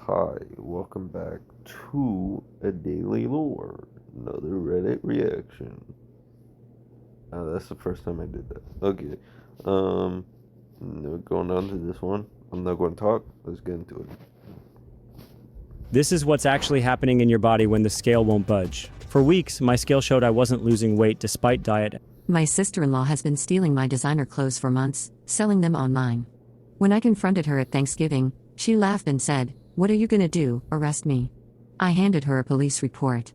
Hi, welcome back to A Daily Lore, another Reddit reaction. That's the first time I did that. Okay, um, we're going on to this one. I'm not going to talk. Let's get into it. This is what's actually happening in your body when the scale won't budge. For weeks, my scale showed I wasn't losing weight despite diet. My sister-in-law has been stealing my designer clothes for months, selling them online. When I confronted her at Thanksgiving, she laughed and said, "What are you gonna do, arrest me?" I handed her a police report.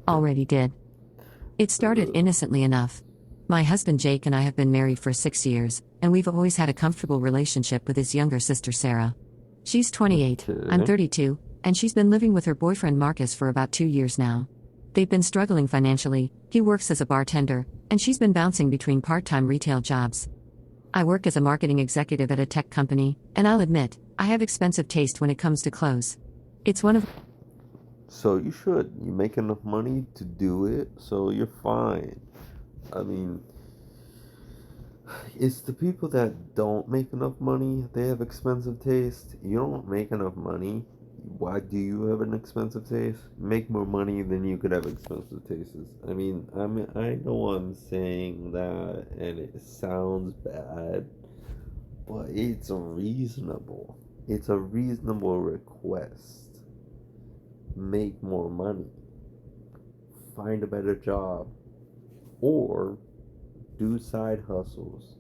Already did. It started innocently enough. My husband Jake and I have been married for 6 years, and we've always had a comfortable relationship with his younger sister Sarah. She's 28, I'm Okay. 32, and she's been living with her boyfriend Marcus for about 2 years now. They've been struggling financially. He works as a bartender, and she's been bouncing between part-time retail jobs. I work as a marketing executive at a tech company, and I'll admit, I have expensive taste when it comes to clothes. It's one of So you should. You make enough money to do it, so you're fine. I mean, it's the people that don't make enough money, they have expensive taste. You don't make enough money. Why do you have an expensive taste? Make more money than you could have expensive tastes. I know I'm saying that and it sounds bad, but it's reasonable. It's a reasonable request. Make more money. Find a better job. Or do side hustles.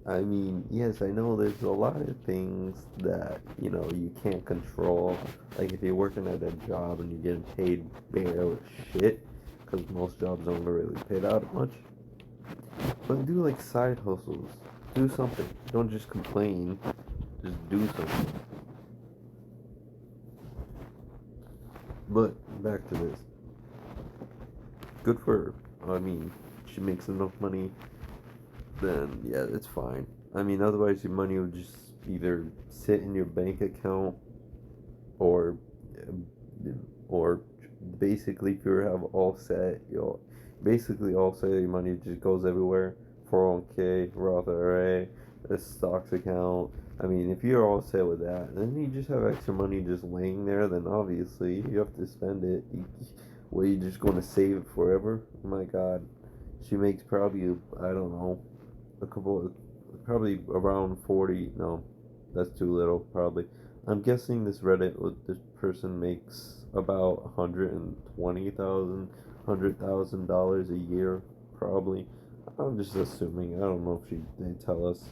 I mean, yes, I know there's a lot of things that, you can't control. Like if you're working at a job and you're getting paid bare shit, because most jobs don't really pay that much. But do like side hustles. Do something. Don't just complain. Just do something. But back to this. Good for her. I mean, she makes enough money, then yeah, it's fine. I mean, otherwise your money would just either sit in your bank account or or basically if you have all set, you'll basically all set your money just goes everywhere. 401k, Roth IRA, a stocks account. I mean, if you're all set with that, then you just have extra money just laying there. Then obviously you have to spend it. Well, you just going to save it forever? Oh my God, she makes probably I don't know a couple of, probably around 40. No, that's too little probably. I'm guessing this person makes about 120,000 $100,000 a year probably. I'm just assuming. I don't know if they tell us.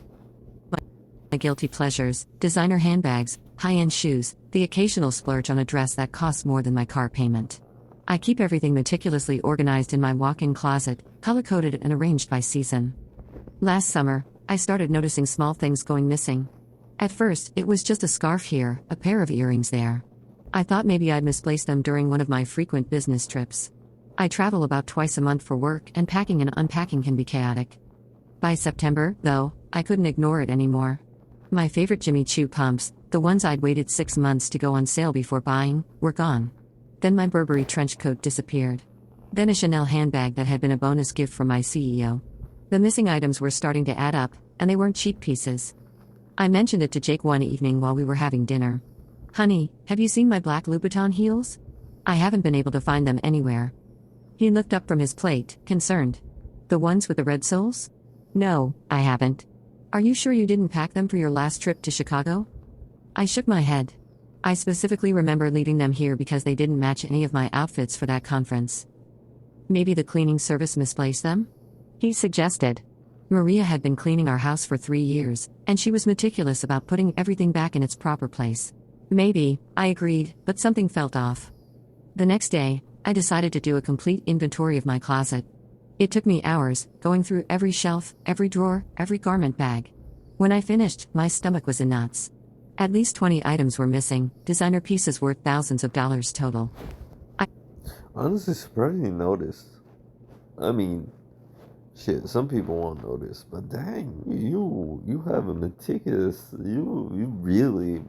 my guilty pleasures: designer handbags, high-end shoes, the occasional splurge on a dress that costs more than my car payment. I keep everything meticulously organized in my walk-in closet, color-coded and arranged by season. Last summer, I started noticing small things going missing. At first, it was just a scarf here, a pair of earrings there. I thought maybe I'd misplaced them during one of my frequent business trips. I travel about twice a month for work, and packing and unpacking can be chaotic. By September, though, I couldn't ignore it anymore. My favorite Jimmy Choo pumps, the ones I'd waited 6 months to go on sale before buying, were gone. Then my Burberry trench coat disappeared. Then a Chanel handbag that had been a bonus gift from my CEO. The missing items were starting to add up, and they weren't cheap pieces. I mentioned it to Jake one evening while we were having dinner. "Honey, have you seen my black Louboutin heels? I haven't been able to find them anywhere." He looked up from his plate, concerned. "The ones with the red soles?" "No, I haven't." "Are you sure you didn't pack them for your last trip to Chicago?" I shook my head. I specifically remember leaving them here because they didn't match any of my outfits for that conference. "Maybe the cleaning service misplaced them?" he suggested. Maria had been cleaning our house for 3 years, and she was meticulous about putting everything back in its proper place. "Maybe," I agreed, but something felt off. The next day, I decided to do a complete inventory of my closet. It took me hours, going through every shelf, every drawer, every garment bag. When I finished, my stomach was in knots. At least 20 items were missing, designer pieces worth thousands of dollars total. Honestly, surprised you noticed. I mean, shit, some people won't notice, but dang, you have a meticulous. You really.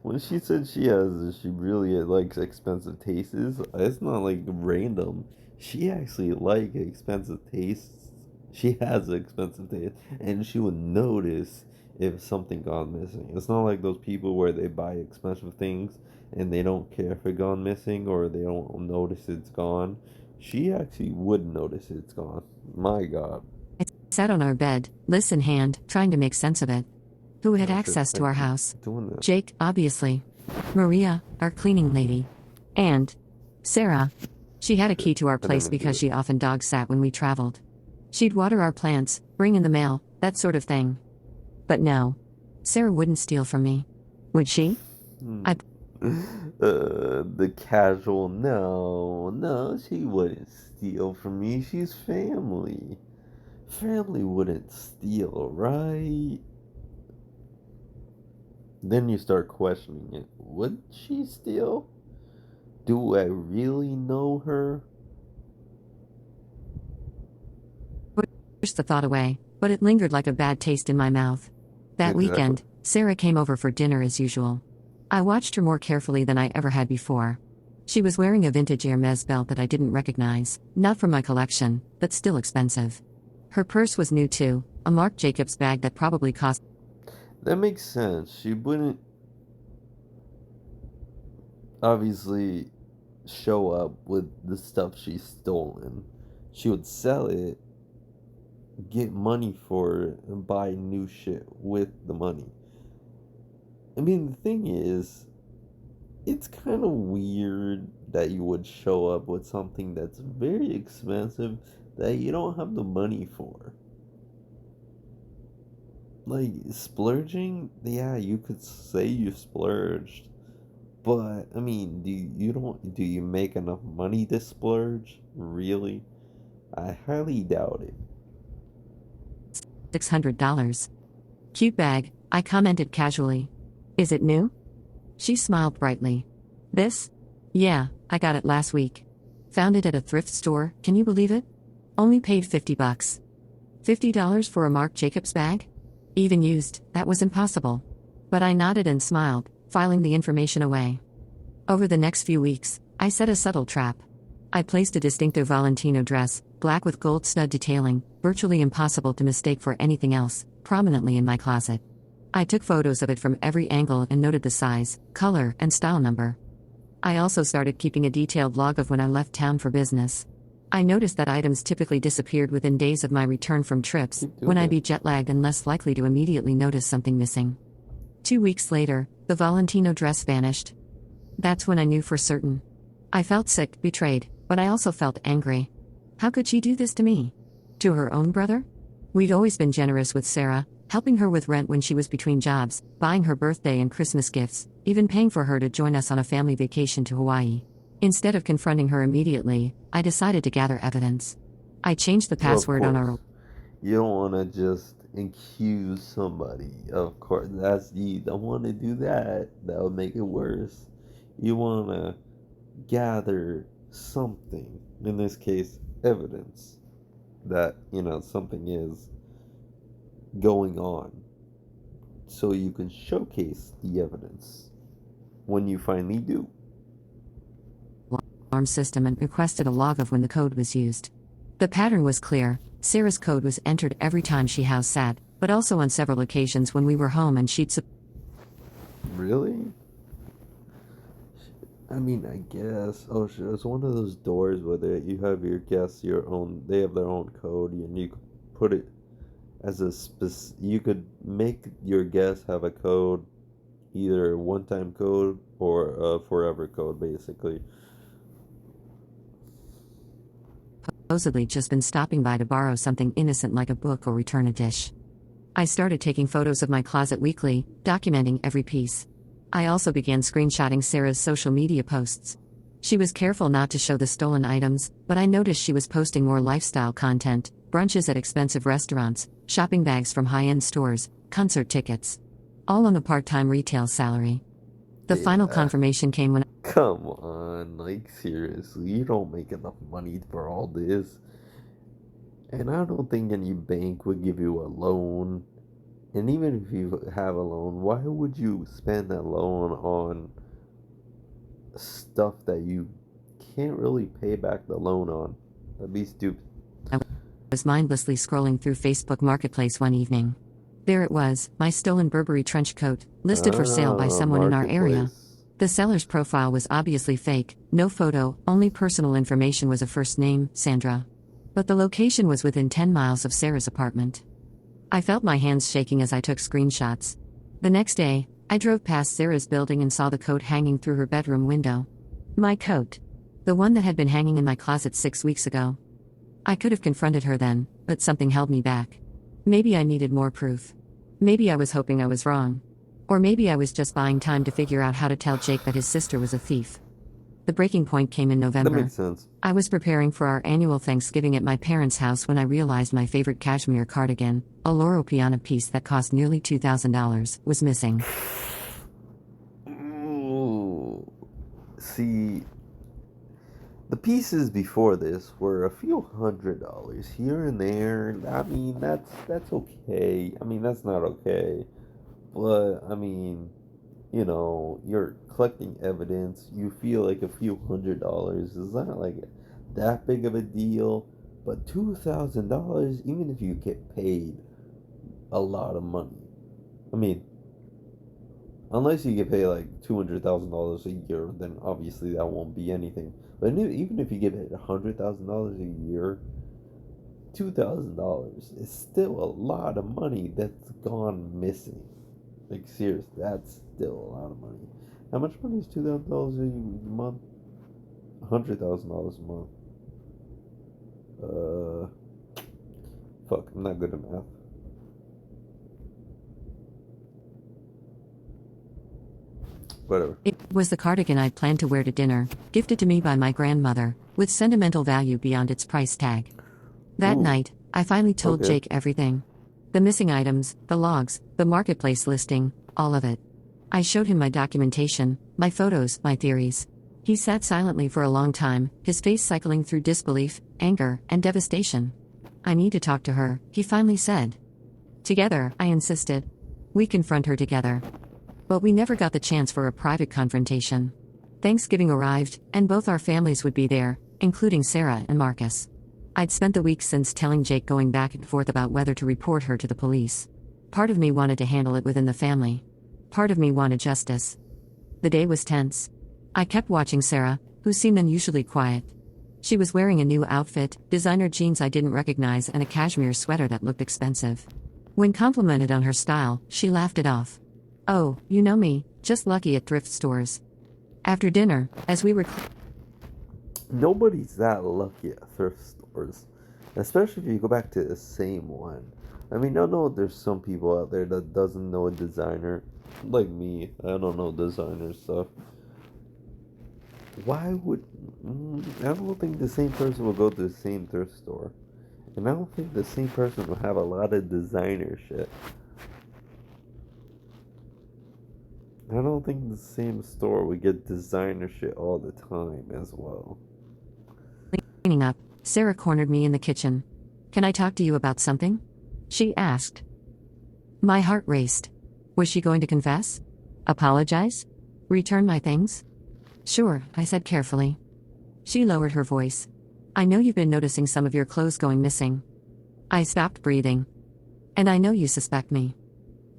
When she said she really likes expensive tastes, it's not like random. She actually expensive tastes. She has expensive taste, and she would notice if something gone missing. It's not like those people where they buy expensive things and they don't care if it gone missing or they don't notice it's gone. She actually would notice it's gone. My God. I sat on our bed, list in hand, trying to make sense of it. Who had Oh, shit, access to I our keep house? doing that. Jake, obviously. Maria, our cleaning lady. And Sarah. She had a key to our I didn't place even do because it. she often dog sat when we traveled. She'd water our plants, bring in the mail, that sort of thing. But no. Sarah wouldn't steal from me. Would she? I The casual, no, no, she wouldn't steal from me. She's family. Family wouldn't steal, right? Then you start questioning it. Would she steal? Do I really know her? pushed the thought away, but it lingered like a bad taste in my mouth. That Exactly. weekend, Sarah came over for dinner as usual. I watched her more carefully than I ever had before. She was wearing a vintage Hermes belt that I didn't recognize, not from my collection, but still expensive. Her purse was new too, a Marc Jacobs bag that probably cost That makes sense. She wouldn't obviously show up with the stuff she's stolen. She would sell it, get money for it, and buy new shit with the money. I mean, the thing is, it's kind of weird that you would show up with something that's very expensive that you don't have the money for. Like, splurging, yeah, you could say you splurged, but I mean, do you make enough money to splurge? Really? I highly doubt it. $600. Cute bag, I commented casually. Is it new? She smiled brightly. This? Yeah, I got it last week. Found it at a thrift store, can you believe it? Only paid $50. $50 for a Marc Jacobs bag? Even used, that was impossible. But I nodded and smiled, filing the information away. Over the next few weeks, I set a subtle trap. I placed a distinctive Valentino dress, black with gold stud detailing, virtually impossible to mistake for anything else, prominently in my closet. I took photos of it from every angle and noted the size, color, and style number. I also started keeping a detailed log of when I left town for business. I noticed that items typically disappeared within days of my return from trips, Keep doing when I'd it. be jet lagged and less likely to immediately notice something missing. 2 weeks later, the Valentino dress vanished. That's when I knew for certain. I felt sick, betrayed, but I also felt angry. How could she do this to me? To her own brother? We'd always been generous with Sarah, helping her with rent when she was between jobs, buying her birthday and Christmas gifts, even paying for her to join us on a family vacation to Hawaii. Instead of confronting her immediately, I decided to gather evidence. I changed the Well, of password on our course. You don't want to just accuse somebody. Of course, you don't want to do that. That would make it worse. You want to gather something. In this case, evidence that something is going on, so you can showcase the evidence when you finally do. alarm system and requested a log of when the code was used. The pattern was clear. Sarah's code was entered every time she house sat, but also on several occasions when we were home and she'd Really? I mean, I guess. Oh, shit. It's one of those doors where you have your guests, they have their own code, and you could put it as you could make your guests have a code, either a one-time code or a forever code, basically. supposedly just been stopping by to borrow something innocent like a book or return a dish. I started taking photos of my closet weekly, documenting every piece. I also began screenshotting Sarah's social media posts. She was careful not to show the stolen items, but I noticed she was posting more lifestyle content, brunches at expensive restaurants, shopping bags from high-end stores, concert tickets. All on a part-time retail salary. The final Yeah. confirmation came when Come on, like seriously, you don't make enough money for all this. And I don't think any bank would give you a loan. And even if you have a loan, why would you spend that loan on stuff that you can't really pay back the loan on? That'd be stupid. I was mindlessly scrolling through Facebook Marketplace one evening. There it was, my stolen Burberry trench coat, listed for sale by someone in our area. Marketplace. The seller's profile was obviously fake, no photo, only personal information was a first name, Sandra. But the location was within 10 miles of Sarah's apartment. I felt my hands shaking as I took screenshots. The next day, I drove past Sarah's building and saw the coat hanging through her bedroom window. My coat. The one that had been hanging in my closet 6 weeks ago. I could have confronted her then, but something held me back. Maybe I needed more proof. Maybe I was hoping I was wrong. Or maybe I was just buying time to figure out how to tell Jake that his sister was a thief. The breaking point came in That November. makes sense. I was preparing for our annual Thanksgiving at my parents' house when I realized my favorite cashmere cardigan, a Loro Piana piece that cost nearly $2,000, was missing. Ooh. See, the pieces before this were a few $100s here and there. I mean, that's okay. I mean, that's not okay. But I mean, you're collecting evidence. You feel like a few $100s is not like that big of a deal. But $2,000, even if you get paid a lot of money, I mean, unless you get paid like $200,000 a year, then obviously that won't be anything. But even if you get paid $100,000 a year, $2,000 is still a lot of money that's gone missing. Like seriously, that's still a lot of money. How much money is $2,000 a month? $100,000 a month. Fuck, I'm not good at math. Whatever. It was the cardigan I'd planned to wear to dinner, gifted to me by my grandmother, with sentimental value beyond its price tag. That Ooh. night, I finally told Okay. Jake everything. The missing items, the logs, the marketplace listing, all of it. I showed him my documentation, my photos, my theories. He sat silently for a long time, his face cycling through disbelief, anger, and devastation. I need to talk to her, he finally said. Together, I insisted. We confront her together. But we never got the chance for a private confrontation. Thanksgiving arrived, and both our families would be there, including Sarah and Marcus. I'd spent the week since telling Jake going back and forth about whether to report her to the police. Part of me wanted to handle it within the family. Part of me wanted justice. The day was tense. I kept watching Sarah, who seemed unusually quiet. She was wearing a new outfit, designer jeans I didn't recognize, and a cashmere sweater that looked expensive. When complimented on her style, she laughed it off. Oh, you know me, just lucky at thrift stores. After dinner, as we were Nobody's that lucky at thrift stores, especially if you go back to the same one. I mean, I know there's some people out there that doesn't know a designer, like me. I don't know designer stuff. Why would I don't think the same person will go to the same thrift store, and I don't think the same person will have a lot of designer shit. I don't think the same store would get designer shit all the time as well. cleaning up, Sarah cornered me in the kitchen. Can I talk to you about something? She asked. My heart raced. Was she going to confess? Apologize? Return my things? Sure, I said carefully. She lowered her voice. I know you've been noticing some of your clothes going missing. I stopped breathing. And I know you suspect me.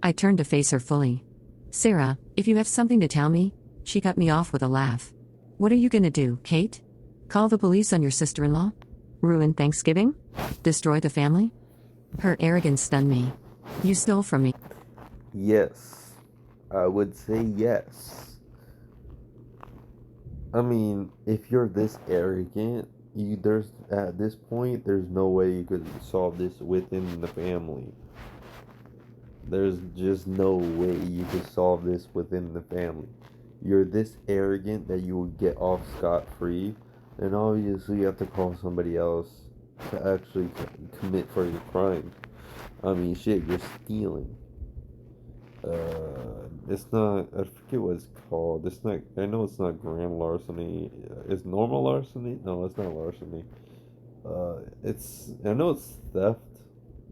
I turned to face her fully. Sarah, if you have something to tell me, she cut me off with a laugh. What are you gonna do, Kate? Call the police on your sister-in-law? Ruin Thanksgiving? Destroy the family? Her arrogance stunned me. You stole from me. Yes, I would say yes. I mean, if you're this arrogant, there's at this point, there's no way you could solve this within the family. There's just no way you could solve this within the family. You're this arrogant that you would get off scot-free, and obviously you have to call somebody else to actually commit for your crime. I mean, shit, you're stealing. It's not, I forget what it's called. It's not, I know it's not grand larceny. It's normal larceny? No, it's not larceny. I know it's theft,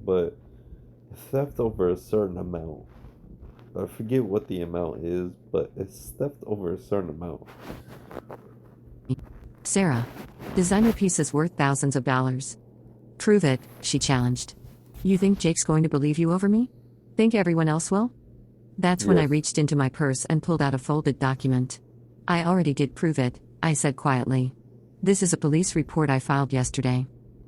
but theft over a certain amount. I forget what the amount is, but it's theft over a certain amount. Sarah. Designer pieces worth thousands of dollars. Prove it, she challenged. You think Jake's going to believe you over me? Think everyone else will? That's when I Yes. reached into my purse and pulled out a folded document. I already did prove it, I said quietly. This is a police report I filed yesterday.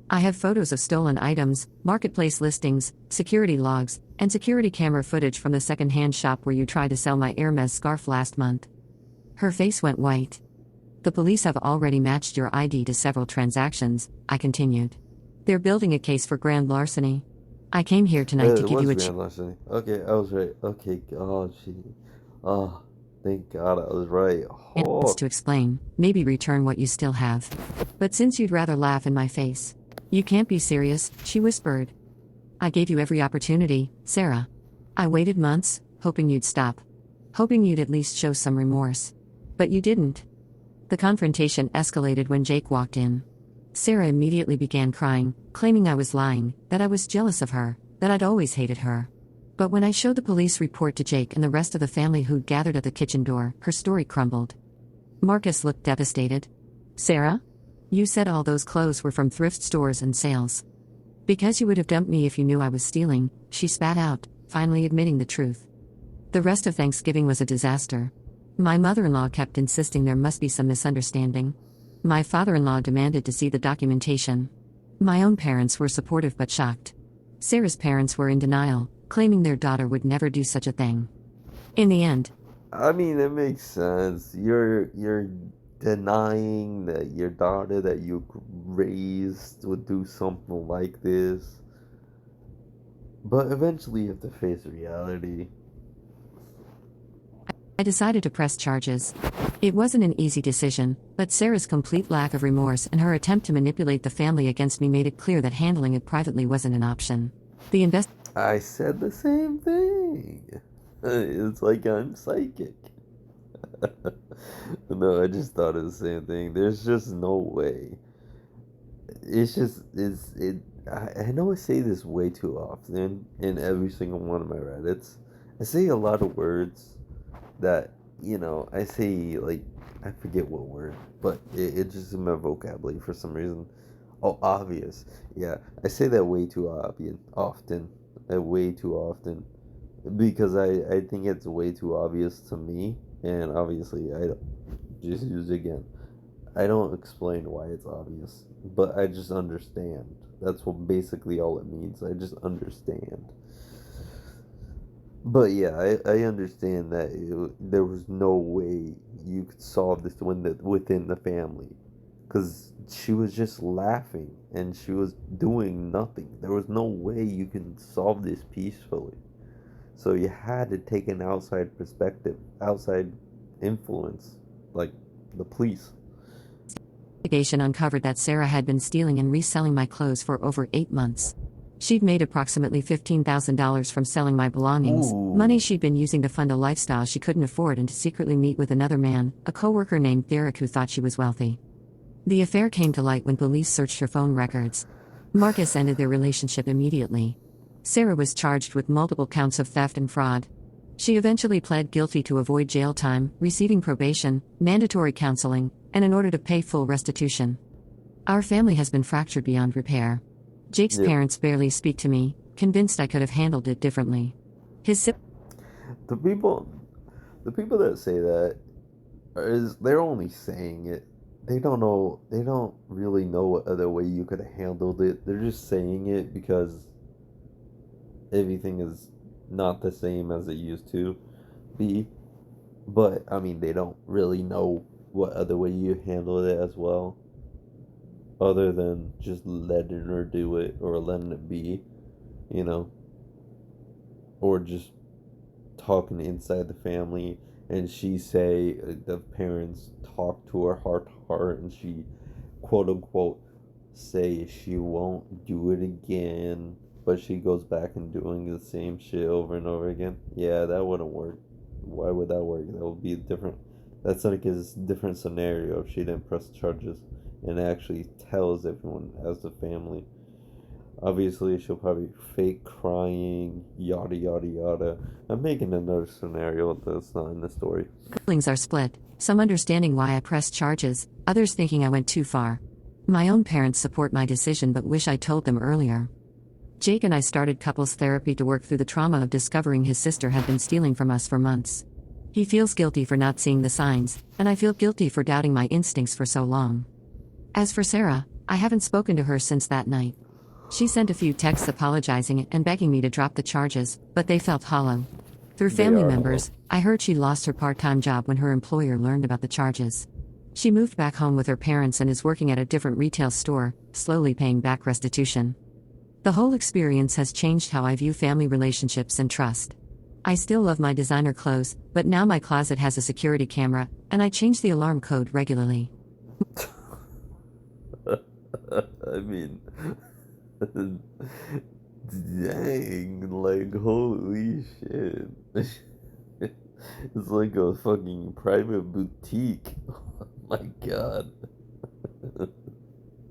I have photos of stolen items, marketplace listings, security logs, and security camera footage from the second-hand shop where you tried to sell my Hermes scarf last month. Her face went white. The police have already matched your ID to several transactions, I continued. They're building a case for grand larceny. I came here tonight to It give you was a grand larceny. Okay, I was right. Okay, oh, gee. Oh, thank God I was right. chance Oh, to explain, maybe return what you still have. But since you'd rather laugh in my face. You can't be serious, she whispered. I gave you every opportunity, Sarah. I waited months, hoping you'd stop. Hoping you'd at least show some remorse. But you didn't. The confrontation escalated when Jake walked in. Sarah immediately began crying, claiming I was lying, that I was jealous of her, that I'd always hated her. But when I showed the police report to Jake and the rest of the family who'd gathered at the kitchen door, her story crumbled. Marcus looked devastated. Sarah? You said all those clothes were from thrift stores and sales. Because you would have dumped me if you knew I was stealing, she spat out, finally admitting the truth. The rest of Thanksgiving was a disaster. My mother-in-law kept insisting there must be some misunderstanding. My father-in-law demanded to see the documentation. My own parents were supportive but shocked. Sarah's parents were in denial, claiming their daughter would never do such a thing. In the end, I mean, it makes sense. You're denying that your daughter that you raised would do something like this. But eventually you have to face reality. I decided to press charges. It wasn't an easy decision, but Sarah's complete lack of remorse and her attempt to manipulate the family against me made it clear that handling it privately wasn't an option. The I said the same thing. It's like I'm psychic. No, I just thought of the same thing. There's just no way. I know I say this way too often in every single one of my Reddits. I say a lot of words that, I say, like, I forget what word, but it just in my vocabulary for some reason. Oh, obvious. Yeah, I say that way too often. Way too often. Because I think it's way too obvious to me, and obviously I don't just use it again. I don't explain why it's obvious, but I just understand. That's what basically all it means. I just understand. But yeah, I understand that there was no way you could solve this within the family. Because she was just laughing and she was doing nothing. There was no way you can solve this peacefully. So you had to take an outside perspective, outside influence, like the police. investigation uncovered that Sarah had been stealing and reselling my clothes for over 8 months. She'd made approximately $15,000 from selling my belongings, Ooh. money she'd been using to fund a lifestyle she couldn't afford and to secretly meet with another man, a coworker named Derek who thought she was wealthy. The affair came to light when police searched her phone records. Marcus ended their relationship immediately. Sarah was charged with multiple counts of theft and fraud. She eventually pled guilty to avoid jail time, receiving probation, mandatory counseling, and in order to pay full restitution. Our family has been fractured beyond repair. Jake's Yep. parents barely speak to me, convinced I could have handled it differently. His The people, the people that say that they're only saying it. They don't know. They don't really know what other way you could have handled it. They're just saying it because everything is not the same as it used to be. But I mean, they don't really know what other way you handled it as well, other than just letting her do it or letting it be, you know, or just talking inside the family and she say the parents talk to her heart to heart and she quote unquote say she won't do it again, but she goes back and doing the same shit over and over again. Yeah, that wouldn't work. Why would that work? That would be a different, that's like a different scenario if she didn't press charges and actually tells everyone as a family. Obviously, she'll probably fake crying, yada yada yada. I'm making another scenario that's not in the story. siblings are split, some understanding why I pressed charges, others thinking I went too far. My own parents support my decision but wish I told them earlier. Jake and I started couples therapy to work through the trauma of discovering his sister had been stealing from us for months. He feels guilty for not seeing the signs, and I feel guilty for doubting my instincts for so long. As for Sarah, I haven't spoken to her since that night. She sent a few texts apologizing and begging me to drop the charges, but they felt hollow. Through They family are members, I heard she lost her part-time job when her employer learned about the charges. She moved back home with her parents and is working at a different retail store, slowly paying back restitution. The whole experience has changed how I view family relationships and trust. I still love my designer clothes, but now my closet has a security camera, and I change the alarm code regularly. I mean, dang, like, holy shit. It's like a fucking private boutique. Oh my god.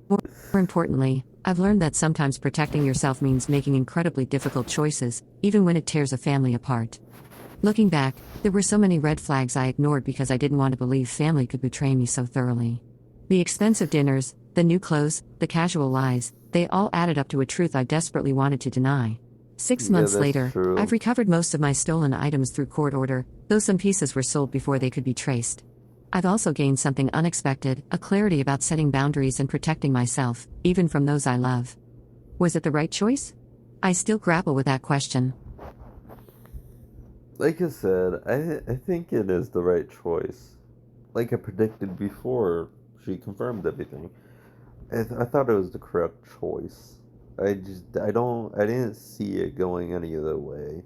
More importantly, I've learned that sometimes protecting yourself means making incredibly difficult choices, even when it tears a family apart. Looking back, there were so many red flags I ignored because I didn't want to believe family could betray me so thoroughly. The expensive dinners, the new clothes, the casual lies, they all added up to a truth I desperately wanted to deny. 6 Yeah, months that's later, true. I've recovered most of my stolen items through court order, though some pieces were sold before they could be traced. I've also gained something unexpected, a clarity about setting boundaries and protecting myself, even from those I love. Was it the right choice? I still grapple with that question. Like I said, I think it is the right choice. Like I predicted before she confirmed everything. I thought it was the correct choice. I didn't see it going any other way.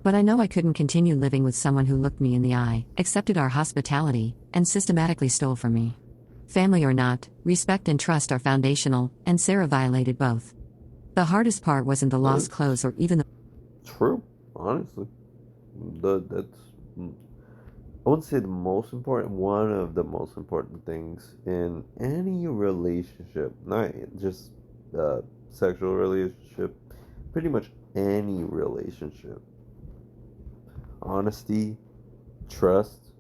But I know I couldn't continue living with someone who looked me in the eye, accepted our hospitality, and systematically stole from me. Family or not, respect and trust are foundational, and Sarah violated both. The hardest part wasn't the lost clothes or even the True, honestly. That's, I wouldn't say the most important, one of the most important things in any relationship, not just sexual relationship, pretty much any relationship. Honesty, trust,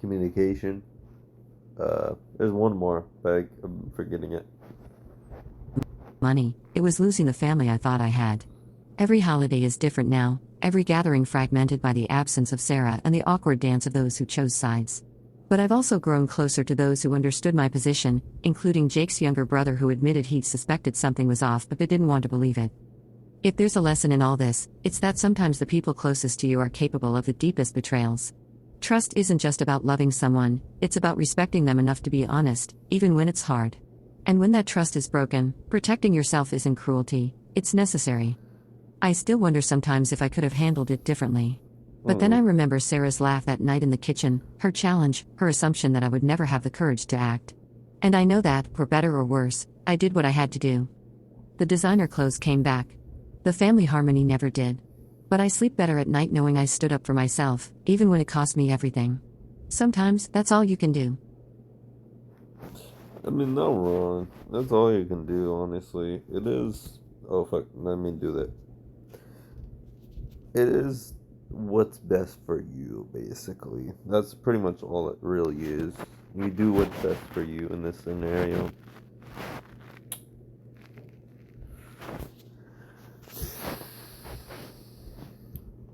communication. There's one more, but I'm forgetting it. money, it was losing the family I thought I had. Every holiday is different now, every gathering fragmented by the absence of Sarah and the awkward dance of those who chose sides. But I've also grown closer to those who understood my position, including Jake's younger brother who admitted he'd suspected something was off but didn't want to believe it. If there's a lesson in all this, it's that sometimes the people closest to you are capable of the deepest betrayals. Trust isn't just about loving someone, it's about respecting them enough to be honest, even when it's hard. And when that trust is broken, protecting yourself isn't cruelty, it's necessary. I still wonder sometimes if I could have handled it differently. But then I remember Sarah's laugh that night in the kitchen, her challenge, her assumption that I would never have the courage to act. And I know that, for better or worse, I did what I had to do. The designer clothes came back. The family harmony never did. But I sleep better at night knowing I stood up for myself, even when it cost me everything. Sometimes, that's all you can do. I mean, not wrong. That's all you can do, honestly. It is. Oh, fuck. Let me do that. It is what's best for you, basically. That's pretty much all it really is. You do what's best for you in this scenario.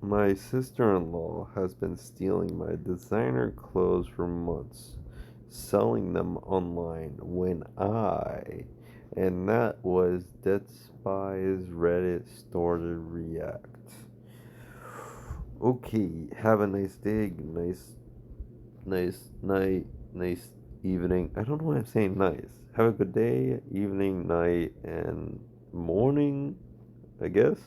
My sister-in-law has been stealing my designer clothes for months, selling them online and that's why Reddit started React. Okay, have a nice day, nice night, nice evening. I don't know why I'm saying nice. Have a good day, evening, night, and morning, I guess.